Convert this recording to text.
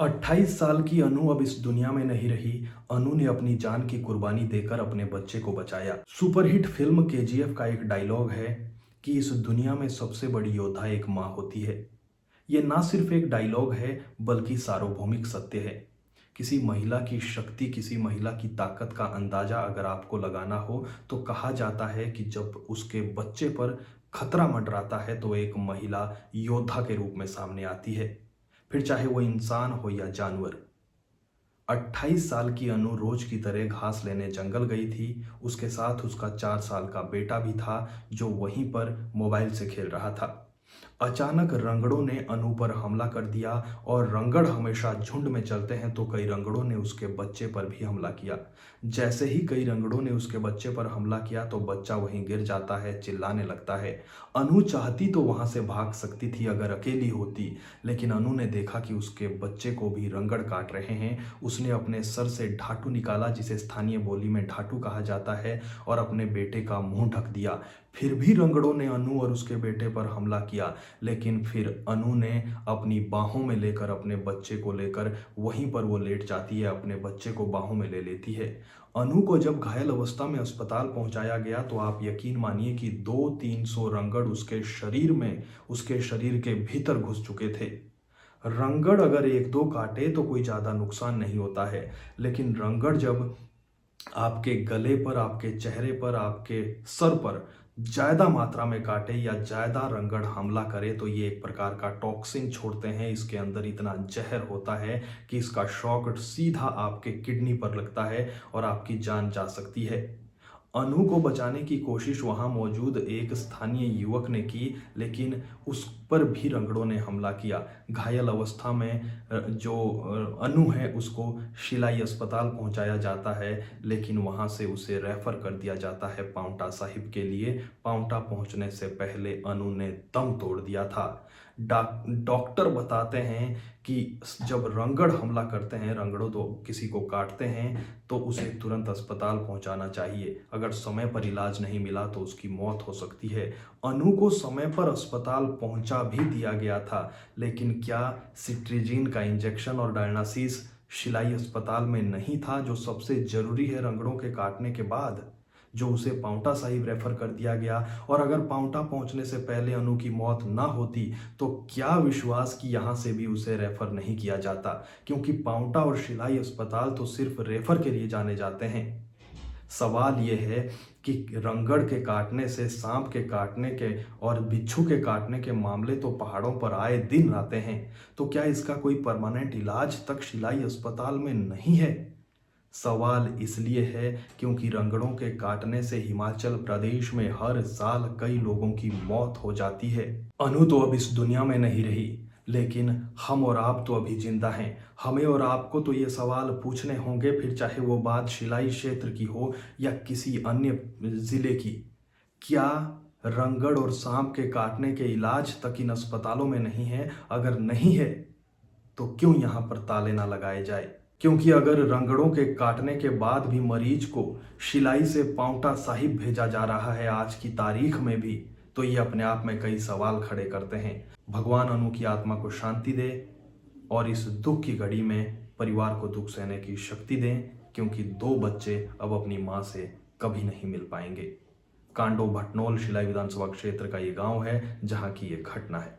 28 साल की अनु अब इस दुनिया में नहीं रही। अनु ने अपनी जान की कुर्बानी देकर अपने बच्चे को बचाया। सुपरहिट फिल्म केजीएफ का एक डायलॉग है कि इस दुनिया में सबसे बड़ी योद्धा एक माँ होती है। ये ना सिर्फ एक डायलॉग है बल्कि सार्वभौमिक सत्य है। किसी महिला की शक्ति, किसी महिला की ताकत का अंदाजा अगर आपको लगाना हो तो कहा जाता है कि जब उसके बच्चे पर खतरा मंडराता है तो एक महिला योद्धा के रूप में सामने आती है, फिर चाहे वो इंसान हो या जानवर। 28 साल की अनु रोज की तरह घास लेने जंगल गई थी। उसके साथ उसका 4 साल का बेटा भी था जो वहीं पर मोबाइल से खेल रहा था। अचानक रंगड़ों ने अनु पर हमला कर दिया और रंगड़ हमेशा झुंड में चलते हैं तो कई रंगड़ों ने उसके बच्चे पर भी हमला किया। जैसे ही कई रंगड़ों ने उसके बच्चे पर हमला किया तो बच्चा वहीं गिर जाता है, चिल्लाने लगता है। अनु चाहती तो वहां से भाग सकती थी अगर अकेली होती, लेकिन अनु ने देखा कि उसके बच्चे को भी रंगड़ काट रहे हैं। उसने अपने सर से ढाटू निकाला, जिसे स्थानीय बोली में ढाटू कहा जाता है, और अपने बेटे का मुंह ढक दिया। फिर भी रंगड़ों ने अनु और उसके बेटे पर हमला किया, लेकिन फिर अनु ने अपनी बाहों में लेकर अपने बच्चे को लेकर वहीं पर वो लेट जाती है, अपने बच्चे को बाहों में ले लेती है। अनु को जब घायल अवस्था में अस्पताल पहुंचाया गया तो आप यकीन मानिए कि 200-300 रंगड़ उसके शरीर में, उसके शरीर के भीतर घुस चुके थे। रंगड़ अगर एक दो काटे तो कोई ज़्यादा नुकसान नहीं होता है, लेकिन रंगड़ जब आपके गले पर, आपके चेहरे पर, आपके सर पर ज़्यादा मात्रा में काटे या ज़्यादा रंगड़ हमला करे तो ये एक प्रकार का टॉक्सिन छोड़ते हैं। इसके अंदर इतना जहर होता है कि इसका शॉक सीधा आपके किडनी पर लगता है और आपकी जान जा सकती है। अनु को बचाने की कोशिश वहां मौजूद एक स्थानीय युवक ने की, लेकिन उस पर भी रंगड़ों ने हमला किया। घायल अवस्था में जो अनु है उसको शिलाई अस्पताल पहुंचाया जाता है, लेकिन वहां से उसे रेफर कर दिया जाता है पांवटा साहिब के लिए। पांवटा पहुंचने से पहले अनु ने दम तोड़ दिया था। डॉक्टर बताते हैं कि जब रंगड़ हमला करते हैं, रंगड़ों तो किसी को काटते हैं तो उसे तुरंत अस्पताल पहुंचाना चाहिए। अगर समय पर इलाज नहीं मिला तो उसकी मौत हो सकती है। अनु को समय पर अस्पताल पहुंचा भी दिया गया था, लेकिन क्या सिट्रीजिन का इंजेक्शन और डायनासिस शिलाई अस्पताल में नहीं था, जो सबसे जरूरी है रंगड़ों के काटने के बाद, जो उसे पांवटा साहिब रेफर कर दिया गया। और अगर पांवटा पहुंचने से पहले अनु की मौत ना होती तो क्या विश्वास कि यहाँ से भी उसे रेफर नहीं किया जाता, क्योंकि पांवटा और शिलाई अस्पताल तो सिर्फ रेफर के लिए जाने जाते हैं। सवाल ये है कि रंगड़ के काटने से, सांप के काटने के और बिच्छू के काटने के मामले तो पहाड़ों पर आए दिन आते हैं, तो क्या इसका कोई परमानेंट इलाज तक शिलाई अस्पताल में नहीं है? सवाल इसलिए है क्योंकि रंगड़ों के काटने से हिमाचल प्रदेश में हर साल कई लोगों की मौत हो जाती है। अनु तो अब इस दुनिया में नहीं रही, लेकिन हम और आप तो अभी जिंदा हैं। हमें और आपको तो ये सवाल पूछने होंगे, फिर चाहे वो बात शिलाई क्षेत्र की हो या किसी अन्य जिले की। क्या रंगड़ और सांप के काटने के इलाज तक इन अस्पतालों में नहीं है? अगर नहीं है तो क्यों यहाँ पर ताले ना लगाए जाए? क्योंकि अगर रंगड़ों के काटने के बाद भी मरीज को शिलाई से पांवटा साहिब भेजा जा रहा है आज की तारीख में भी, तो ये अपने आप में कई सवाल खड़े करते हैं। भगवान अनु की आत्मा को शांति दे और इस दुख की घड़ी में परिवार को दुख सहने की शक्ति दें, क्योंकि 2 बच्चे अब अपनी माँ से कभी नहीं मिल पाएंगे। कांडो भटनोल शिलाई विधानसभा क्षेत्र का ये गांव है जहां की ये घटना है।